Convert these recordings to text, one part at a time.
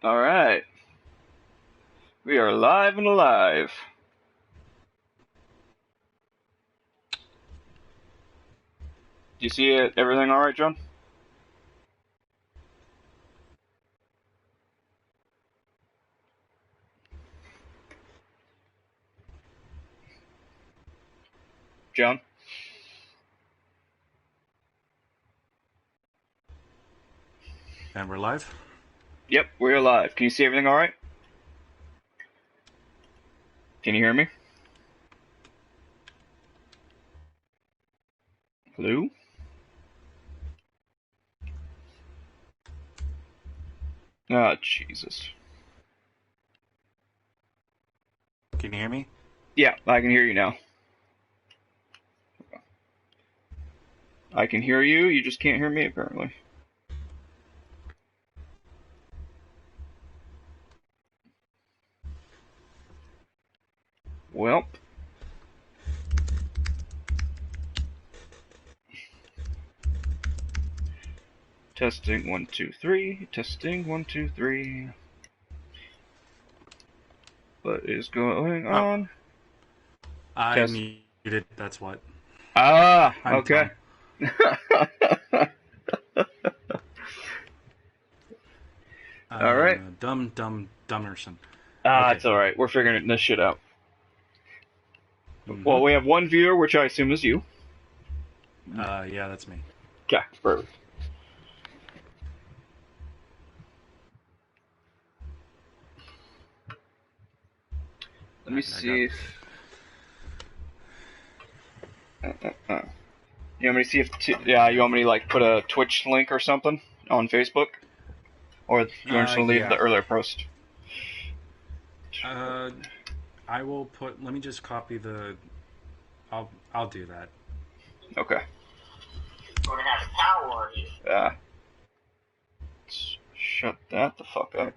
All right. We are live and alive. Do you see it? Everything all right, John? John? And we're live? Yep, we're live. Can you see everything all right? Can you hear me? Hello? Oh, Jesus. Can you hear me? Yeah, I can hear you now. I can hear you, you just can't hear me, apparently. Well. Testing 1, 2, 3. Testing 1, 2, 3. What is going on? I muted, that's what. Ah, okay. All right. Dummerson. Okay. It's all right. We're figuring this shit out. Well, we have one viewer, which I assume is you. Yeah, that's me. Okay, perfect. Let me see if... You want me to see if... you want me to, like, put a Twitch link or something on Facebook? Or do you want to leave the earlier post? I will put... Let me just copy the... I'll do that. Okay. We're gonna have power on you. Yeah. Shut that the fuck up.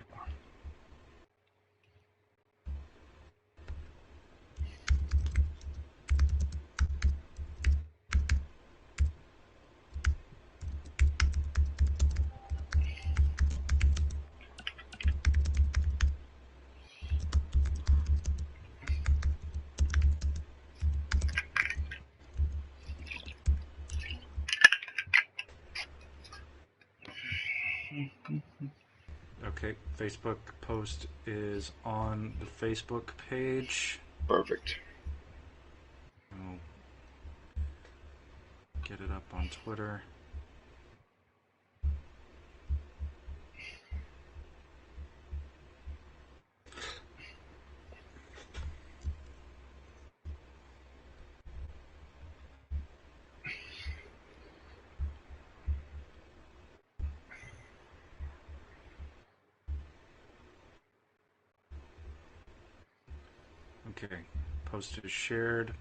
Okay, Facebook post is on the Facebook page. Perfect. I'll get it up on Twitter. Okay, post is shared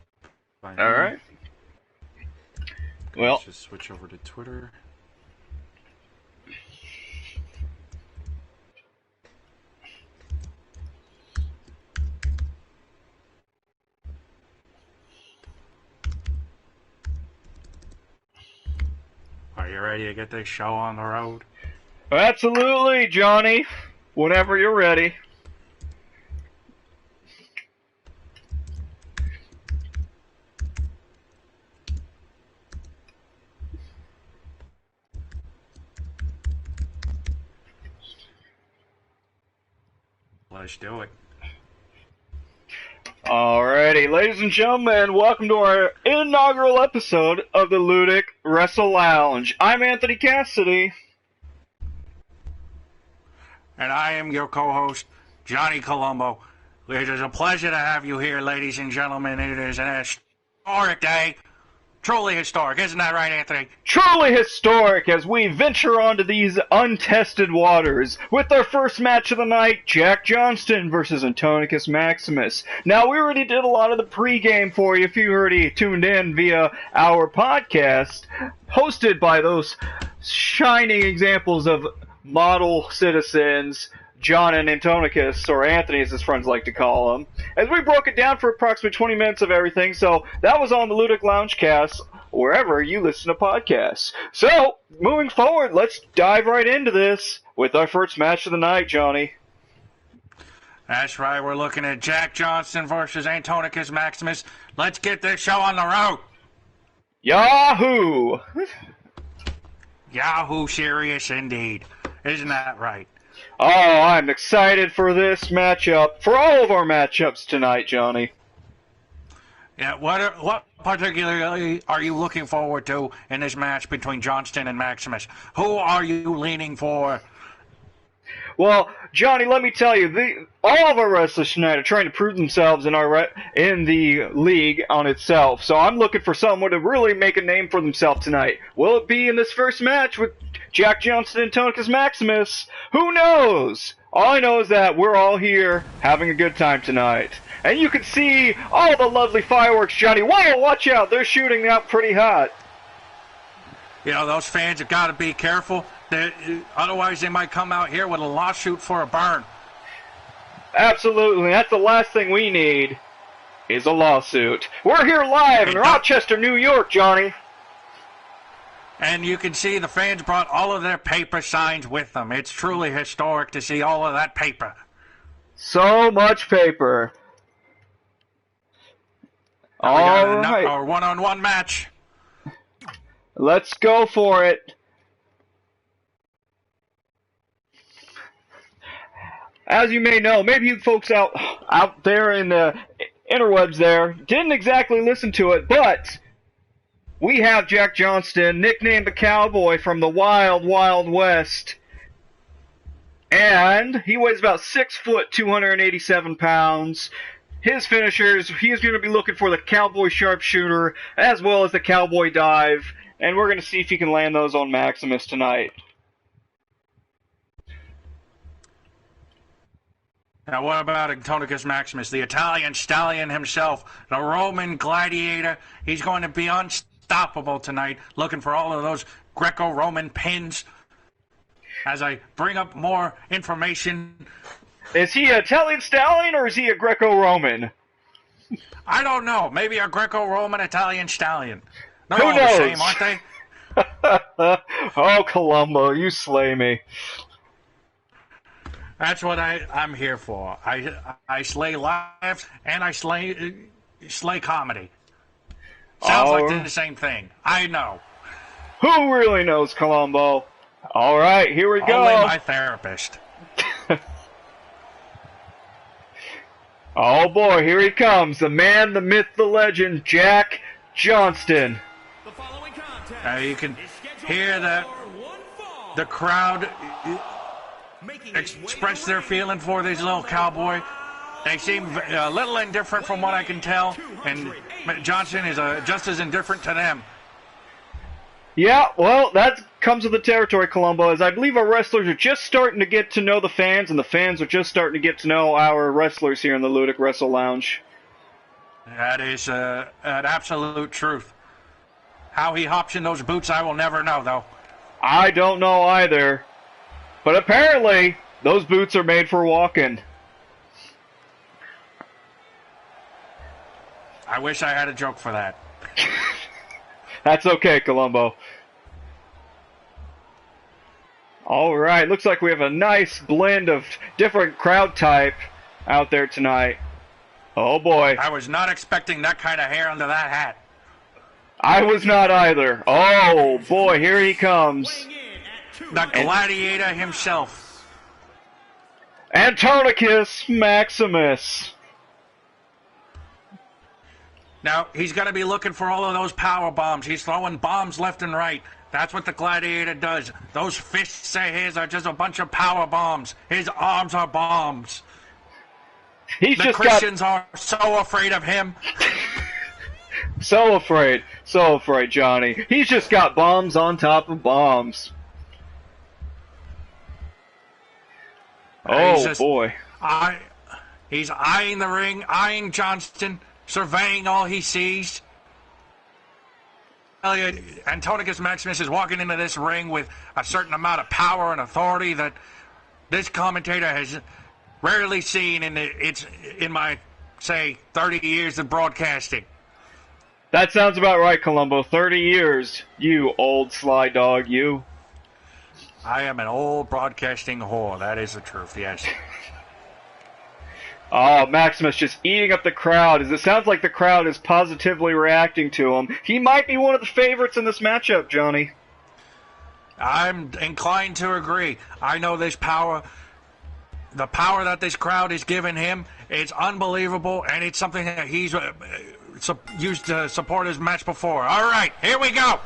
by me. All right. Well, let's just switch over to Twitter. Are you ready to get this show on the road? Absolutely, Johnny. Whenever you're ready. Let's do it. Alrighty, ladies and gentlemen, welcome to our inaugural episode of the Ludic Wrestling Lounge. I'm Anthony Cassidy. And I am your co-host, Johnny Columbo. It is a pleasure to have you here, ladies and gentlemen. It is an historic day. Truly historic, isn't that right, Anthony? Truly historic as we venture onto these untested waters with our first match of the night, Jack Johnston versus Antonicus Maximus. Now, we already did a lot of the pregame for you if you already tuned in via our podcast, hosted by those shining examples of model citizens, John and Antonicus, or Anthony as his friends like to call him, as we broke it down for approximately 20 minutes of everything. So that was on the Ludic Lounge cast. wherever you listen to podcasts. So, moving forward, let's dive right into this with our first match of the night, Johnny. That's right, we're looking at Jack Johnston versus Antonicus Maximus. Let's get this show on the road. Yahoo! Yahoo serious indeed. Isn't that right? Oh, I'm excited for this matchup, for all of our matchups tonight, Johnny. Yeah, what particularly are you looking forward to in this match between Johnston and Maximus? Who are you leaning for? Well, Johnny, let me tell you, all of our wrestlers tonight are trying to prove themselves in the league on itself. So I'm looking for someone to really make a name for themselves tonight. Will it be in this first match with Jack Johnston and Antonicus Maximus? Who knows? All I know is that we're all here having a good time tonight. And you can see all the lovely fireworks, Johnny. Whoa, watch out. They're shooting out pretty hot. You know, those fans have got to be careful. Otherwise, they might come out here with a lawsuit for a burn. Absolutely. That's the last thing we need is a lawsuit. We're here live in Rochester, New York, Johnny. And you can see the fans brought all of their paper signs with them. It's truly historic to see all of that paper. So much paper. All right. Our one-on-one match. Let's go for it. As you may know, maybe you folks out there in the interwebs there didn't exactly listen to it, but we have Jack Johnston, nicknamed the Cowboy, from the Wild Wild West. And he weighs about 6 foot, 287 pounds. His finishers, he's going to be looking for the Cowboy Sharpshooter as well as the Cowboy Dive. And we're going to see if he can land those on Maximus tonight. Now, what about Antonicus Maximus, the Italian stallion himself, the Roman gladiator? He's going to be unstoppable tonight, looking for all of those Greco-Roman pins. As I bring up more information. Is he an Italian stallion or is he a Greco-Roman? I don't know. Maybe a Greco-Roman Italian stallion. They're Who all knows? the same, aren't they? Oh, Columbo, you slay me. That's what I'm here for. I slay laughs and I slay comedy. Sounds like the same thing. I know. Who really knows, Columbo? All right, here we go. Only my therapist. Oh boy, here he comes. The man, the myth, the legend, Jack Johnston. You can hear the crowd express their feeling for this little cowboy. They seem a little indifferent from what I can tell, and Johnston is just as indifferent to them. Yeah, well, that comes with the territory, Columbo, as I believe our wrestlers are just starting to get to know the fans, and the fans are just starting to get to know our wrestlers here in the Ludic Wrestling Lounge. That is an absolute truth. How he hops in those boots, I will never know, though. I don't know either. But apparently, those boots are made for walking. I wish I had a joke for that. That's okay, Columbo. All right, looks like we have a nice blend of different crowd type out there tonight. Oh boy. I was not expecting that kind of hair under that hat. I was not either. Oh boy, here he comes. The gladiator himself. Antonicus Maximus. Now, he's going to be looking for all of those power bombs. He's throwing bombs left and right. That's what the gladiator does. Those fists of his are just a bunch of power bombs. His arms are bombs. The Christians are so afraid of him. So afraid, Johnny. He's just got bombs on top of bombs. Oh, boy. He's eyeing the ring, eyeing Johnston, surveying all he sees. Antonicus Maximus is walking into this ring with a certain amount of power and authority that this commentator has rarely seen in my, say, 30 years of broadcasting. That sounds about right, Columbo. 30 years. You old sly dog, you. I am an old broadcasting whore. That is the truth, yes. Oh, Maximus just eating up the crowd, as it sounds like the crowd is positively reacting to him. He might be one of the favorites in this matchup, Johnny. I'm inclined to agree. I know this power, the power that this crowd is giving him, it's unbelievable, and it's something that he's used to support his match before. All right, here we go.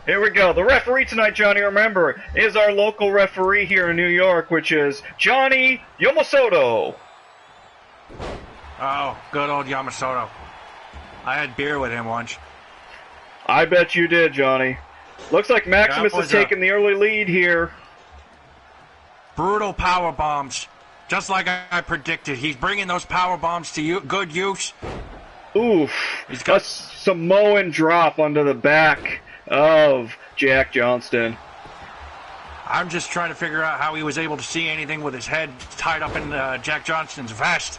Here we go. The referee tonight, Johnny, remember, is our local referee here in New York, which is Johnny Yamamoto. Oh, good old Yamamoto. I had beer with him once. I bet you did, Johnny. Looks like Maximus is taking the early lead here. Brutal power bombs. Just like I predicted. He's bringing those power bombs to good use. Oof. He's got a Samoan drop onto the back of Jack Johnston. I'm just trying to figure out how he was able to see anything with his head tied up in Jack Johnston's vest.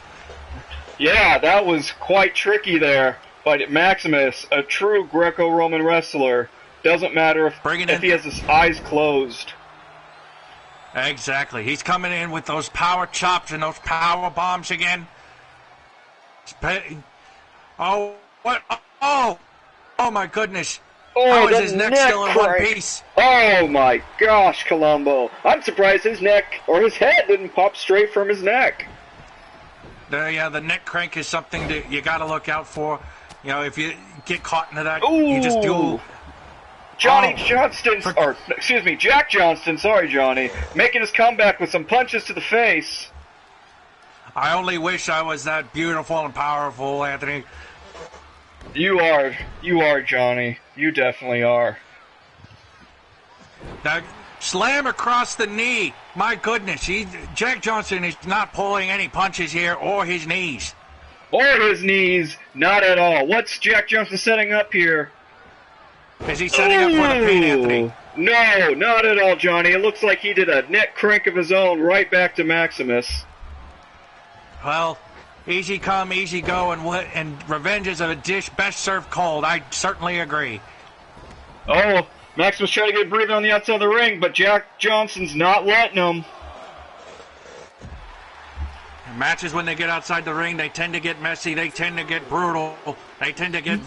Yeah, that was quite tricky there. But Maximus, a true Greco-Roman wrestler, doesn't matter if he has his eyes closed. Exactly. He's coming in with those power chops and those power bombs again. Oh, what? Oh my goodness. Oh, how is his neck still in one piece? Oh my gosh, Columbo. I'm surprised his neck, or his head, didn't pop straight from his neck. The neck crank is something that you got to look out for. You know, if you get caught into that, Ooh. you just do. Jack Johnston, sorry, Johnny, making his comeback with some punches to the face. I only wish I was that beautiful and powerful, Anthony. You are, Johnny. You definitely are. That slam across the knee. My goodness, Jack Johnston is not pulling any punches here, or his knees. Or his knees, not at all. What's Jack Johnston setting up here? Is he setting up for the pin, Anthony? No, not at all, Johnny. It looks like he did a neck crank of his own right back to Maximus. Well, easy come, easy go, and revenge is a dish best served cold. I certainly agree. Oh, Maximus trying to get breathing on the outside of the ring, but Jack Johnston's not letting him. Matches, when they get outside the ring, they tend to get messy, they tend to get brutal, they tend to get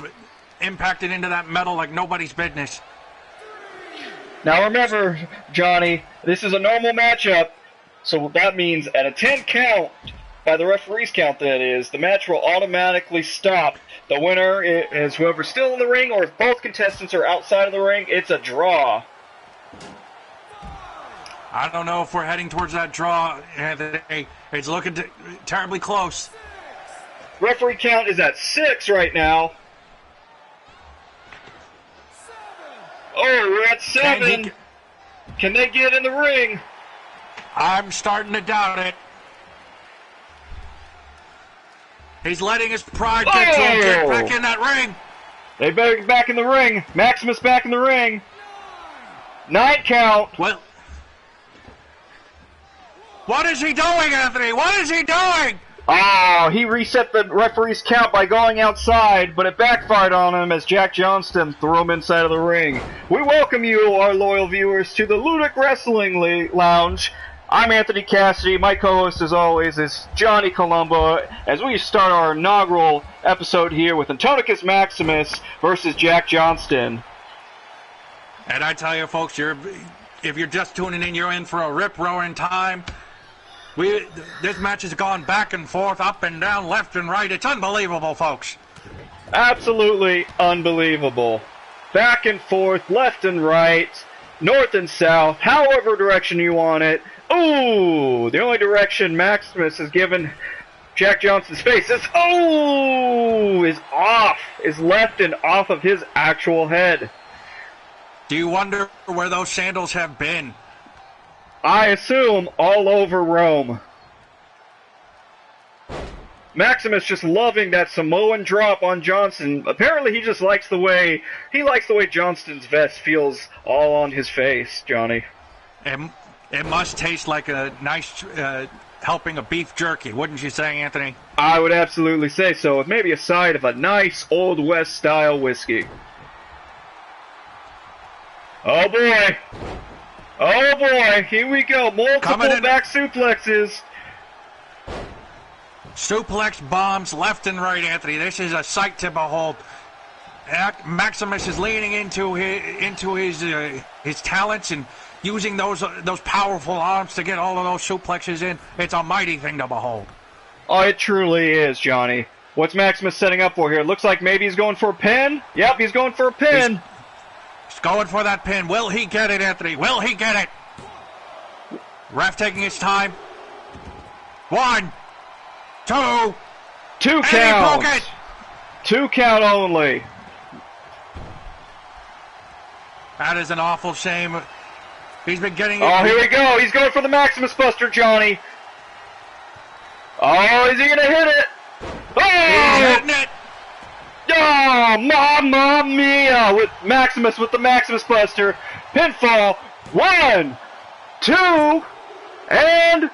impacted into that metal like nobody's business. Now remember, Johnny, this is a normal matchup, so that means at a 10 count, by the referee's count that is, the match will automatically stop. The winner is whoever's still in the ring, or if both contestants are outside of the ring, it's a draw. I don't know if we're heading towards that draw, Anthony. It's looking terribly close. Referee count is at 6 right now. Oh, we're at 7. Can they get in the ring? I'm starting to doubt it. He's letting his pride get to him. Get back in that ring. They better get back in the ring. Maximus back in the ring. 9 count. Well, what is he doing, Anthony? What is he doing? Oh, he reset the referee's count by going outside, but it backfired on him as Jack Johnston threw him inside of the ring. We welcome you, our loyal viewers, to the Ludic Wrestling Lounge. I'm Anthony Cassidy. My co-host, as always, is Johnny Columbo, as we start our inaugural episode here with Antiochus Maximus versus Jack Johnston. And I tell you, folks, if you're just tuning in, you're in for a rip-roaring time. This match has gone back and forth, up and down, left and right. It's unbelievable, folks. Absolutely unbelievable. Back and forth, left and right, north and south, however direction you want it. Ooh, the only direction Maximus has given Jack Johnston's face is off, is left and off of his actual head. Do you wonder where those sandals have been? I assume all over Rome. Maximus just loving that Samoan drop on Johnston. Apparently he just likes the way Johnston's vest feels all on his face, Johnny. It must taste like a nice helping of beef jerky, wouldn't you say, Anthony? I would absolutely say so, with maybe a side of a nice Old West style whiskey. Oh boy! Oh boy! Here we go! Multiple back suplexes. Suplex bombs left and right, Anthony. This is a sight to behold. Maximus is leaning into his talents and using those powerful arms to get all of those suplexes in. It's a mighty thing to behold. Oh, it truly is, Johnny. What's Maximus setting up for here? Looks like maybe he's going for a pin. Yep, he's going for a pin. He's going for that pin. Will he get it, Anthony? Will he get it? Ref taking his time. 1, 2. 2 count. 2 count only. That is an awful shame. He's been getting it. Oh, here we go. He's going for the Maximus Buster, Johnny. Oh, is he going to hit it? Oh! He's hitting it. Oh, mamma mia! With Maximus with the Maximus Buster. Pinfall. 1, 2, and...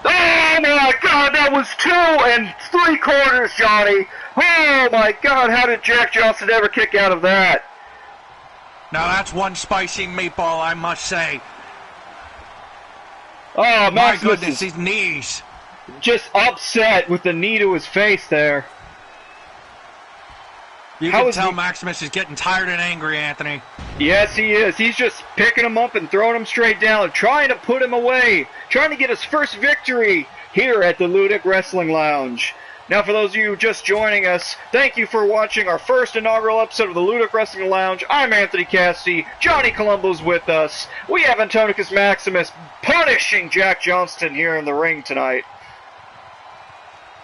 Oh my God, that was 2 3/4, Johnny. Oh my God, how did Jack Johnson ever kick out of that? Now that's one spicy meatball, I must say. Oh, Maximus, my goodness, his knees. Just upset with the knee to his face there. You can tell Maximus is getting tired and angry, Anthony. Yes, he is. He's just picking him up and throwing him straight down, trying to put him away, trying to get his first victory here at the Ludic Wrestling Lounge. Now, for those of you just joining us, thank you for watching our first inaugural episode of the Ludic Wrestling Lounge. I'm Anthony Cassidy. Johnny Columbo's with us. We have Antiochus Maximus punishing Jack Johnston here in the ring tonight.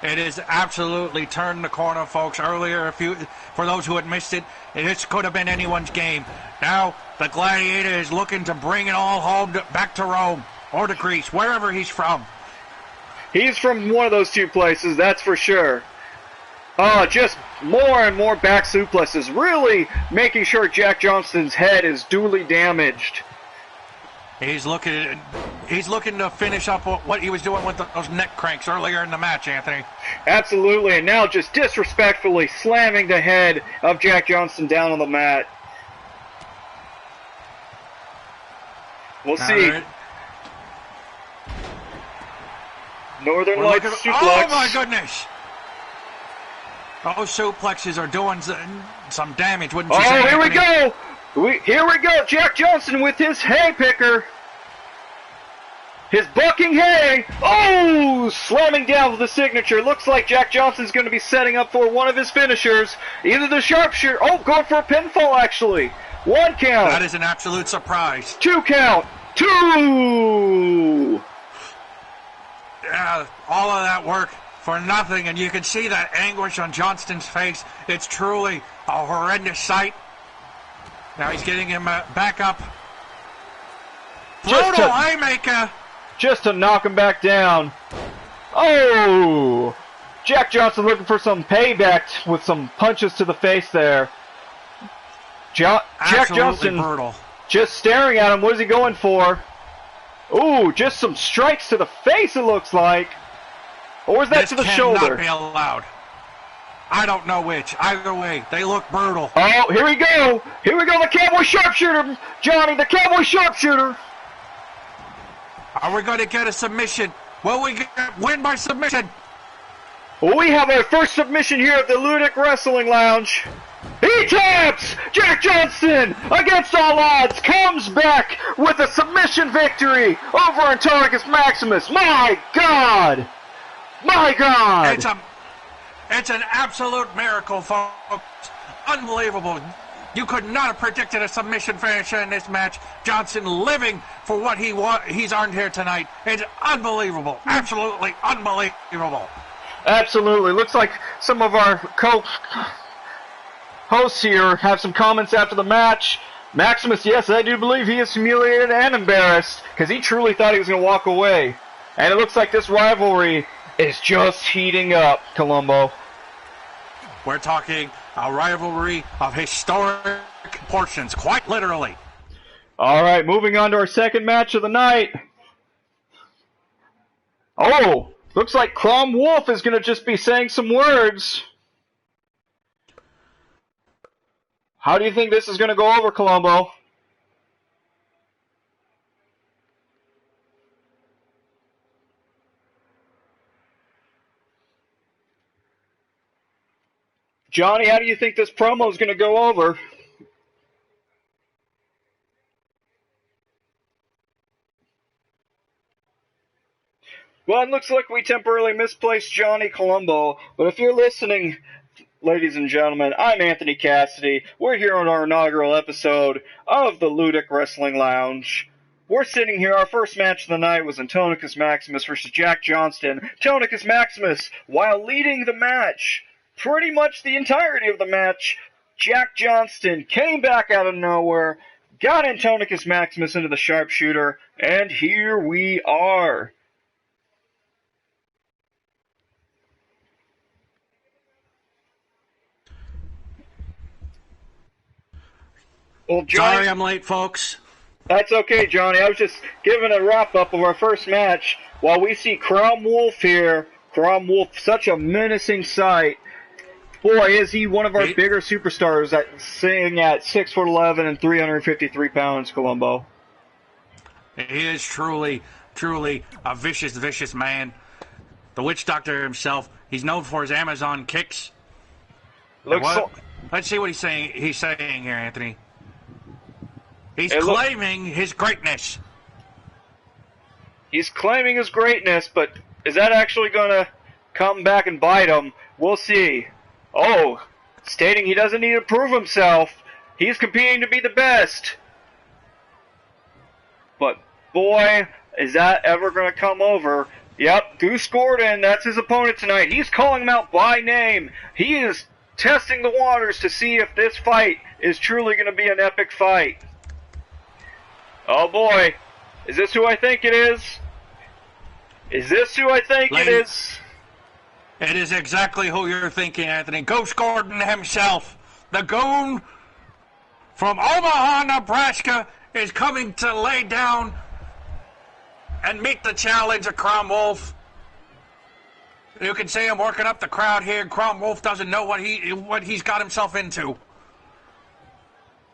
It is absolutely turned the corner, folks. Earlier, for those who had missed it, this could have been anyone's game. Now, the Gladiator is looking to bring it all home back to Rome or to Greece, wherever he's from. He's from one of those two places, that's for sure. Just more and more back suplexes, really making sure Jack Johnston's head is duly damaged. He's looking to finish up what he was doing with those neck cranks earlier in the match, Anthony. Absolutely, and now just disrespectfully slamming the head of Jack Johnston down on the mat. We'll see. Northern Lights suplex. Oh my goodness! Those suplexes are doing some damage, wouldn't you say? Oh, here we go! Here we go, Jack Johnson with his hay picker. His bucking hay. Oh, slamming down with the signature. Looks like Jack Johnson's going to be setting up for one of his finishers. Either the sharpshooter. Oh, going for a pinfall, actually. 1 count. That is an absolute surprise. 2 count. 2. Yeah, all of that work for nothing, and you can see that anguish on Johnston's face. It's truly a horrendous sight. Now he's getting him back up. Brutal haymaker. Just to knock him back down. Oh! Jack Johnson looking for some payback with some punches to the face there. Jack Johnson brutal. Just staring at him. What is he going for? Ooh, just some strikes to the face, it looks like. Or was that to the shoulder? This cannot be allowed. I don't know which. Either way, they look brutal. Oh, here we go. Here we go, the Cowboy Sharpshooter. Johnny, the Cowboy Sharpshooter. Are we going to get a submission? Will we win by submission? Well, we have our first submission here at the Ludic Wrestling Lounge. He taps! Jack Johnston, against all odds, comes back with a submission victory over Antiochus Maximus. My God! My God! It's an absolute miracle, folks. Unbelievable. You could not have predicted a submission finisher in this match. Johnson living for what he's earned here tonight. It's unbelievable. Absolutely unbelievable. Absolutely. Looks like some of our co-hosts here have some comments after the match. Maximus, yes, I do believe he is humiliated and embarrassed because he truly thought he was going to walk away. And it looks like this rivalry is just heating up, Columbo. We're talking a rivalry of historic proportions, quite literally. All right, moving on to our second match of the night. Oh, looks like Crom Wolf is going to just be saying some words. How do you think this is going to go over, Columbo? Johnny, how do you think this promo is going to go over? Well, it looks like we temporarily misplaced Johnny Columbo, but if you're listening, ladies and gentlemen, I'm Anthony Cassidy. We're here on our inaugural episode of the Ludic Wrestling Lounge. We're sitting here, our first match of the night was Antonius Maximus versus Jack Johnston. Antonius Maximus, while leading the match, pretty much the entirety of the match, Jack Johnston came back out of nowhere, got Antonius Maximus into the sharpshooter, and here we are. Well, Johnny, Sorry I'm late, folks. That's okay, Johnny. I was just giving a wrap-up of our first match while we see Crom Wolf here. Crom Wolf, such a menacing sight. Boy, is he one of our bigger superstars sitting at 6'11" and 353 pounds, Columbo. He is truly, truly a vicious, vicious man. The witch doctor himself. He's known for his Amazon kicks. Let's see what he's saying. He's saying here, Anthony. He's claiming his greatness. He's claiming his greatness, but is that actually going to come back and bite him? We'll see. Oh, stating he doesn't need to prove himself. He's competing to be the best. But, boy, is that ever going to come over. Yep, Goose Gordon, that's his opponent tonight. He's calling him out by name. He is testing the waters to see if this fight is truly going to be an epic fight. Oh boy, is this who I think it is? Is this who I think it is? It is exactly who you're thinking, Anthony. Ghost Gordon himself, the goon from Omaha, Nebraska, is coming to lay down and meet the challenge of Crom Wolf. You can see him working up the crowd here. Crom Wolf doesn't know what he's got himself into.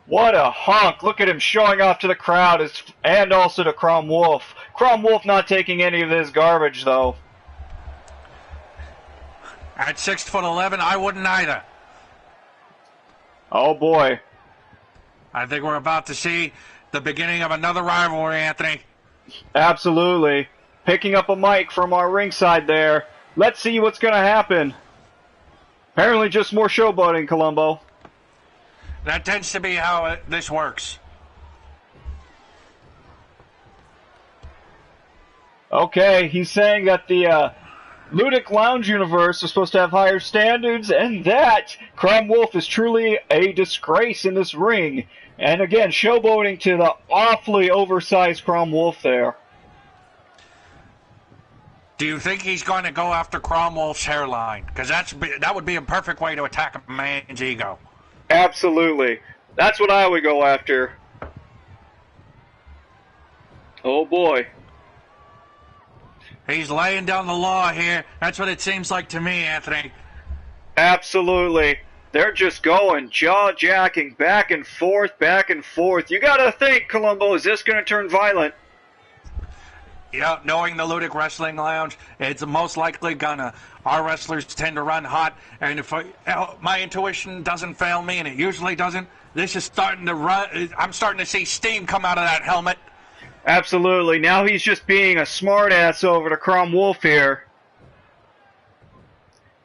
What a hunk. Look at him showing off to the crowd and also to Crom Wolf. Crom Wolf not taking any of this garbage, though. At 6'11", I wouldn't either. Oh, boy. I think we're about to see the beginning of another rivalry, Anthony. Absolutely. Picking up a mic from our ringside there. Let's see what's going to happen. Apparently just more showboating, Columbo. That tends to be how this works. Okay, he's saying that the Ludic Lounge universe is supposed to have higher standards, and that Crom Wolf is truly a disgrace in this ring. And again, showboating to the awfully oversized Crom Wolf there. Do you think he's going to go after Crom Wolf's hairline? Because that would be a perfect way to attack a man's ego. Absolutely. That's what I would go after. Oh boy. He's laying down the law here. That's what it seems like to me, Anthony. Absolutely. They're just going jaw-jacking back and forth, back and forth. You gotta think, Columbo, is this gonna turn violent? Yeah, knowing the Ludic Wrestling Lounge, it's most likely gonna. Our wrestlers tend to run hot, and if my intuition doesn't fail me, and it usually doesn't, this is starting to run. I'm starting to see steam come out of that helmet. Absolutely. Now he's just being a smartass over to Crom Wolf here.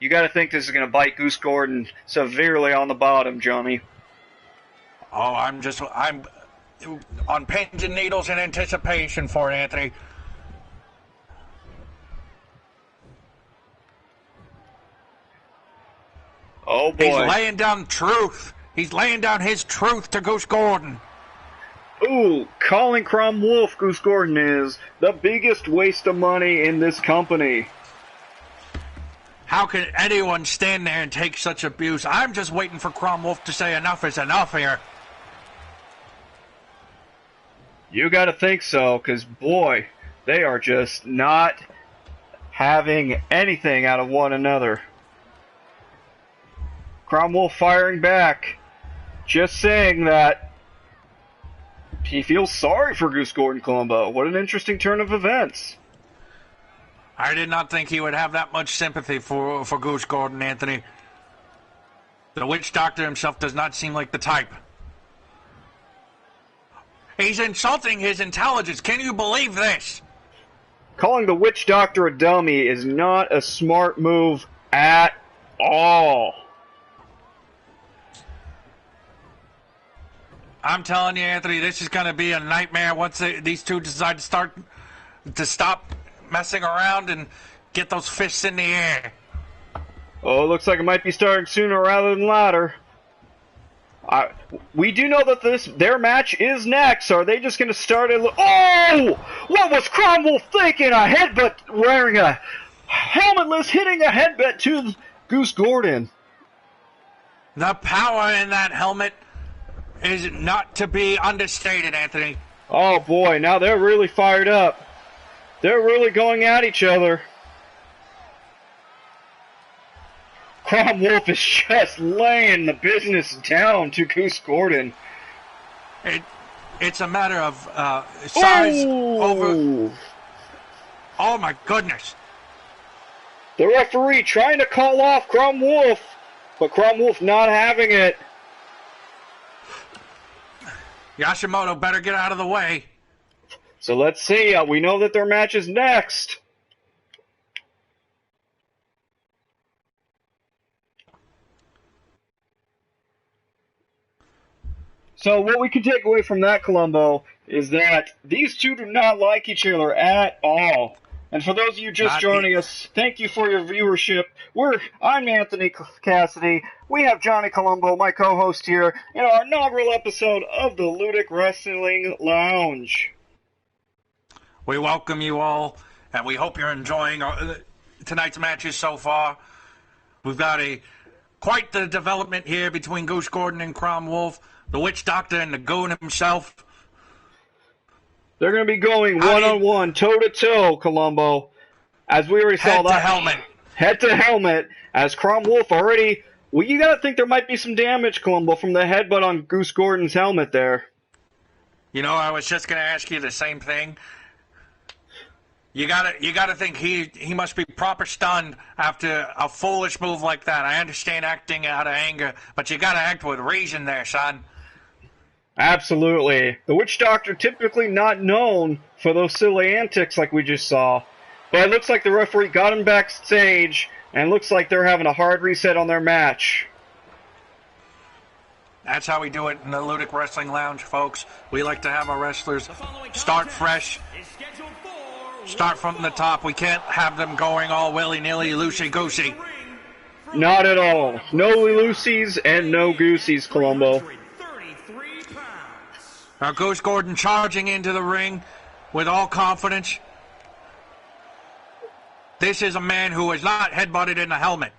You gotta think this is gonna bite Goose Gordon severely on the bottom, Johnny. Oh, I'm on pins and needles in anticipation for it, Anthony. Oh boy. He's laying down truth. He's laying down his truth to Goose Gordon. Ooh, calling Crom Wolf, Goose Gordon is the biggest waste of money in this company. How can anyone stand there and take such abuse? I'm just waiting for Crom Wolf to say enough is enough here. You gotta think so, because boy, they are just not having anything out of one another. Cromwell firing back, just saying that he feels sorry for Goose Gordon Columbo. What an interesting turn of events. I did not think he would have that much sympathy for Goose Gordon, Anthony. The witch doctor himself does not seem like the type. He's insulting his intelligence. Can you believe this? Calling the witch doctor a dummy is not a smart move at all. I'm telling you, Anthony, this is going to be a nightmare once these two decide to stop messing around and get those fists in the air. Oh, it looks like it might be starting sooner rather than later. We do know that their match is next. So are they just going to start it? Oh! What was Cromwell thinking? A headbutt, wearing a helmetless, hitting a headbutt to Goose Gordon. The power in that helmet is not to be understated, Anthony. Oh boy, now they're really fired up. They're really going at each other. Cromwell is just laying the business down to Goose Gordon. It's a matter of size over... Oh my goodness. The referee trying to call off Cromwell, but Cromwell not having it. Yashimoto better get out of the way. So let's see. We know that their match is next. So what we can take away from that, Columbo, is that these two do not like each other at all. And for those of you just joining us, thank you for your viewership. I'm Anthony Cassidy. We have Johnny Columbo, my co-host here, in our inaugural episode of the Ludic Wrestling Lounge. We welcome you all, and we hope you're enjoying tonight's matches so far. We've got quite the development here between Goose Gordon and Cromwell, the witch doctor and the goon himself. They're going to be going one-on-one, toe-to-toe, Columbo. As we already saw that. Head-to-helmet. Head-to-helmet, as Cromwell already... Well, you got to think there might be some damage, Columbo, from the headbutt on Goose Gordon's helmet there. You know, I was just going to ask you the same thing. You gotta think he must be proper stunned after a foolish move like that. I understand acting out of anger, but you gotta act with reason there, son. Absolutely. The witch doctor typically not known for those silly antics like we just saw. But it looks like the referee got him backstage, and looks like they're having a hard reset on their match. That's how we do it in the Ludic Wrestling Lounge, folks. We like to have our wrestlers start fresh, start from the top. We can't have them going all willy-nilly, loosey-goosey. Not at all. No loosies and no goosies, Columbo. Now Goose Gordon charging into the ring with all confidence. This is a man who is not headbutted in the helmet.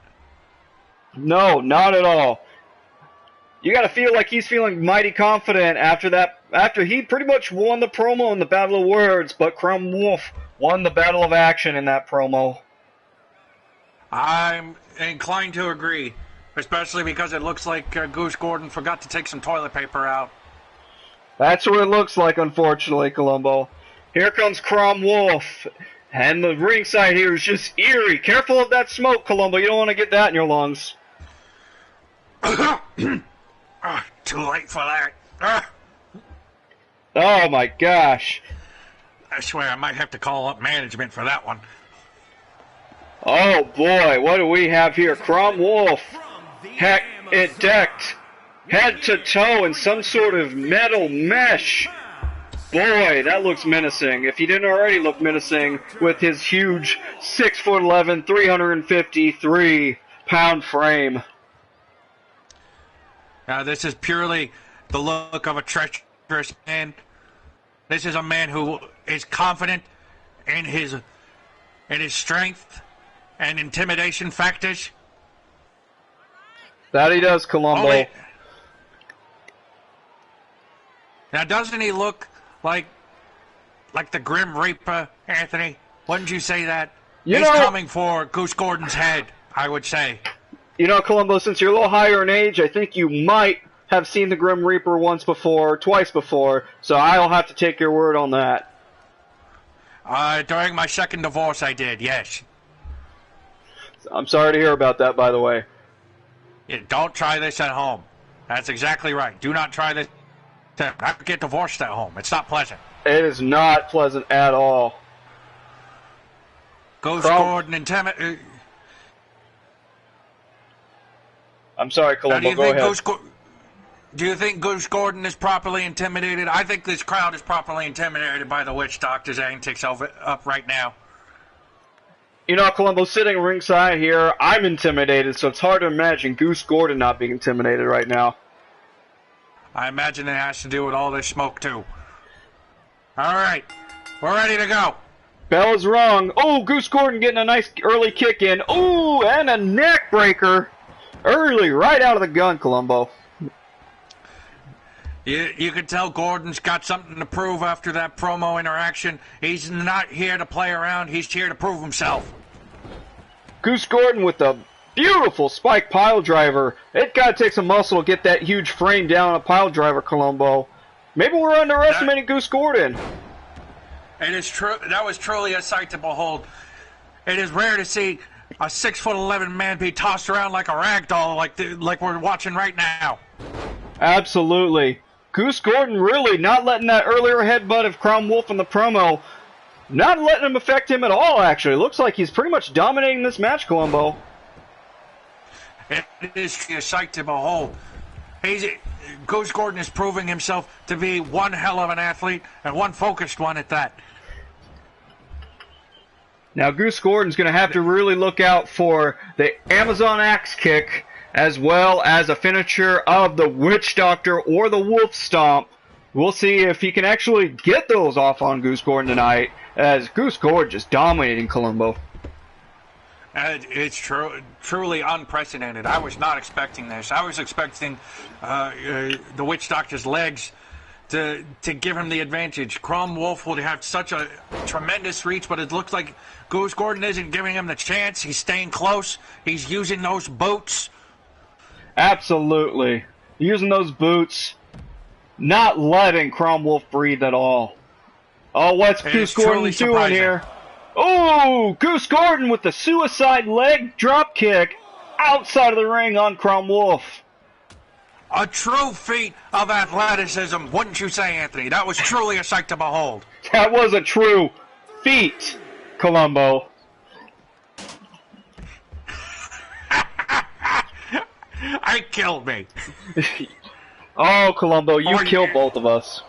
No, not at all. You got to feel like he's feeling mighty confident after he pretty much won the promo in the Battle of Words, but Cromwell won the Battle of Action in that promo. I'm inclined to agree, especially because it looks like Goose Gordon forgot to take some toilet paper out. That's what it looks like, unfortunately, Columbo. Here comes Cromwell, and the ringside here is just eerie. Careful of that smoke, Columbo. You don't want to get that in your lungs. Too late for that. Oh my gosh. I swear I might have to call up management for that one. Oh boy, what do we have here? Cromwell, it decked head to toe in some sort of metal mesh. Boy, that looks menacing. If he didn't already look menacing with his huge 6'11", 353-pound frame. Now, this is purely the look of a treacherous man. This is a man who is confident in his strength and intimidation factors. That he does, Columbo. Now, doesn't he look like the Grim Reaper, Anthony? Wouldn't you say that? He's coming for Goose Gordon's head, I would say. You know, Columbo, since you're a little higher in age, I think you might have seen the Grim Reaper twice before, so I'll have to take your word on that. During my second divorce, I did, yes. I'm sorry to hear about that, by the way. Yeah, don't try this at home. That's exactly right. Do not try this. Not get divorced at home. It's not pleasant. It is not pleasant at all. Goose Gordon and I'm sorry, Columbo, go ahead. Do you think Goose Gordon is properly intimidated? I think this crowd is properly intimidated by the witch doctor's antics up right now. You know, Columbo, sitting ringside here, I'm intimidated, so it's hard to imagine Goose Gordon not being intimidated right now. I imagine it has to do with all this smoke, too. All right, we're ready to go. Bell is wrong. Oh, Goose Gordon getting a nice early kick in. Oh, and a neck breaker. Early, right out of the gun, Columbo. You can tell Gordon's got something to prove after that promo interaction. He's not here to play around. He's here to prove himself. Goose Gordon with a beautiful spike pile driver. It gotta take some muscle to get that huge frame down on a pile driver, Columbo. Maybe we're underestimating Goose Gordon. It is true. That was truly a sight to behold. It is rare to see a 6'11" man be tossed around like a rag doll, like we're watching right now. Absolutely. Goose Gordon really not letting that earlier headbutt of Crown Wolf in the promo, not letting him affect him at all, actually. Looks like he's pretty much dominating this match, Columbo. It is a sight to behold. Goose Gordon is proving himself to be one hell of an athlete, and one focused one at that. Now Goose Gordon's going to have to really look out for the Amazon Axe Kick, as well as a finisher of the Witch Doctor or the Wolf Stomp. We'll see if he can actually get those off on Goose Gordon tonight, as Goose Gordon just dominating Columbo. It's truly unprecedented. I was not expecting this. I was expecting the Witch Doctor's legs to give him the advantage. Crom Wolf would have such a tremendous reach, but it looks like Goose Gordon isn't giving him the chance. He's staying close. He's using those boots. Absolutely. Using those boots. Not letting Crom Wolf breathe at all. Oh, what's Goose Gordon doing here? Oh, Goose Gordon with the suicide leg drop kick outside of the ring on Crom Wolf. A true feat of athleticism, wouldn't you say, Anthony? That was truly a sight to behold. That was a true feat, Columbo. I killed me. Oh, Columbo, you killed both of us.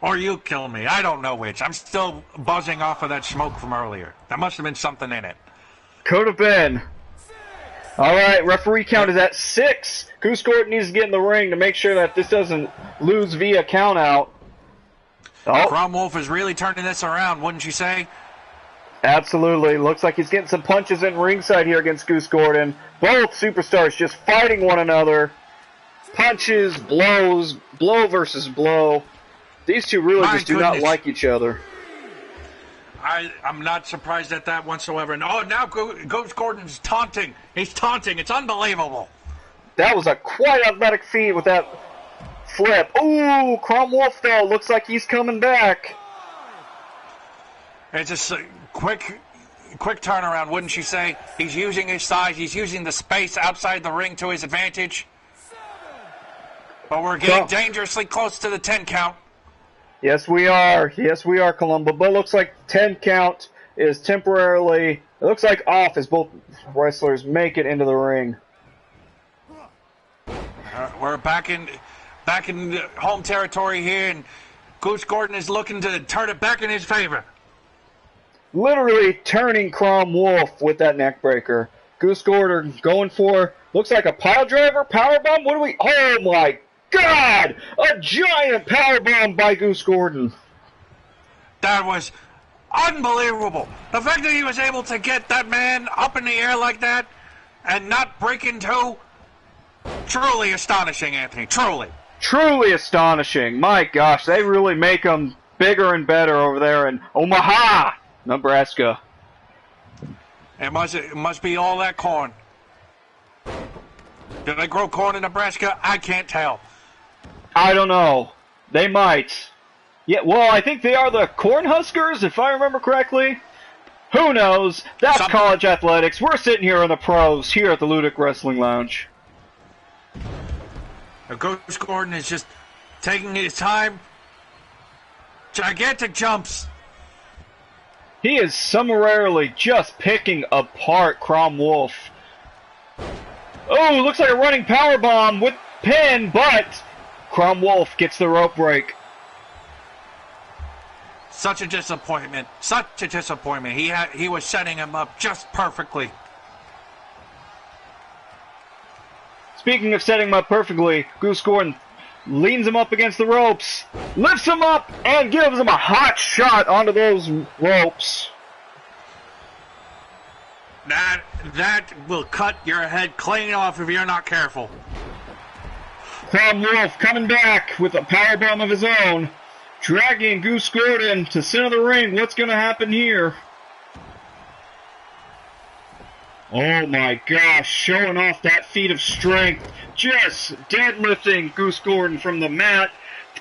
Or you kill me. I don't know which. I'm still buzzing off of that smoke from earlier. There must have been something in it. Could have been. All right, referee count is at 6. Goose Gordon needs to get in the ring to make sure that this doesn't lose via count out. Oh. Crom Wolf is really turning this around, wouldn't you say? Absolutely. Looks like he's getting some punches in ringside here against Goose Gordon. Both superstars just fighting one another. Punches, blows, blow versus blow. These two really just do not like each other. I'm not surprised at that whatsoever. And now Goose Gordon's taunting. He's taunting. It's unbelievable. That was a quite athletic feat with that flip. Ooh, Crom Wolf though looks like he's coming back. It's just a quick turnaround, wouldn't you say? He's using his size. He's using the space outside the ring to his advantage. But we're getting dangerously close to the 10 count. Yes, we are. Yes, we are, Columbo. But it looks like 10 count is temporarily, it looks like off as both wrestlers make it into the ring. We're back in home territory here, and Goose Gordon is looking to turn it back in his favor. Literally turning Crom Wolf with that neck breaker. Goose Gordon going for, looks like a pile driver, powerbomb. What do we, oh my God! A giant powerbomb by Goose Gordon. That was unbelievable. The fact that he was able to get that man up in the air like that and not break in two, truly astonishing, Anthony, truly. Truly astonishing. My gosh, they really make them bigger and better over there in Omaha, Nebraska. It must be all that corn. Do they grow corn in Nebraska? I can't tell. I don't know. They might. Yeah, well, I think they are the Cornhuskers, if I remember correctly. Who knows? That's college athletics. We're sitting here in the pros, here at the Ludic Wrestling Lounge. Goose Gordon is just taking his time. Gigantic jumps. He is summarily just picking apart Crom Wolf. Oh, looks like a running powerbomb with pin, but Crom Wolf gets the rope break. Such a disappointment. Such a disappointment. He was setting him up just perfectly. Speaking of setting him up perfectly, Goose Gordon leans him up against the ropes, lifts him up, and gives him a hot shot onto those ropes. That will cut your head clean off if you're not careful. Crom Wolf coming back with a powerbomb of his own, dragging Goose Gordon to center of the ring. What's going to happen here? Oh my gosh, showing off that feat of strength, just deadlifting Goose Gordon from the mat,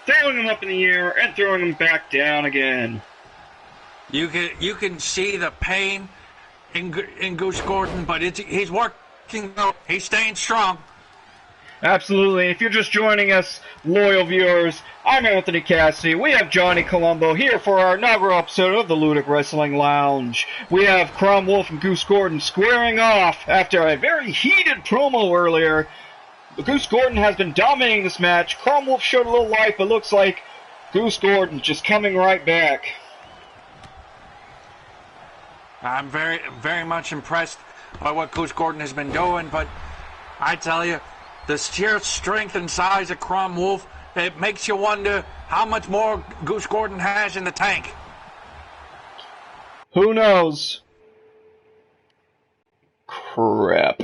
throwing him up in the air and throwing him back down again. You can see the pain in Goose Gordon, but he's working out. He's staying strong. Absolutely. If you're just joining us, loyal viewers, I'm Anthony Cassidy. We have Johnny Columbo here for our inaugural episode of the Ludic Wrestling Lounge. We have Crom Wolf and Goose Gordon squaring off after a very heated promo earlier. Goose Gordon has been dominating this match. Crom Wolf showed a little life, but looks like Goose Gordon just coming right back. I'm very, very much impressed by what Goose Gordon has been doing, but I tell you, the sheer strength and size of Crom Wolf, it makes you wonder how much more Goose Gordon has in the tank. Who knows? Crap.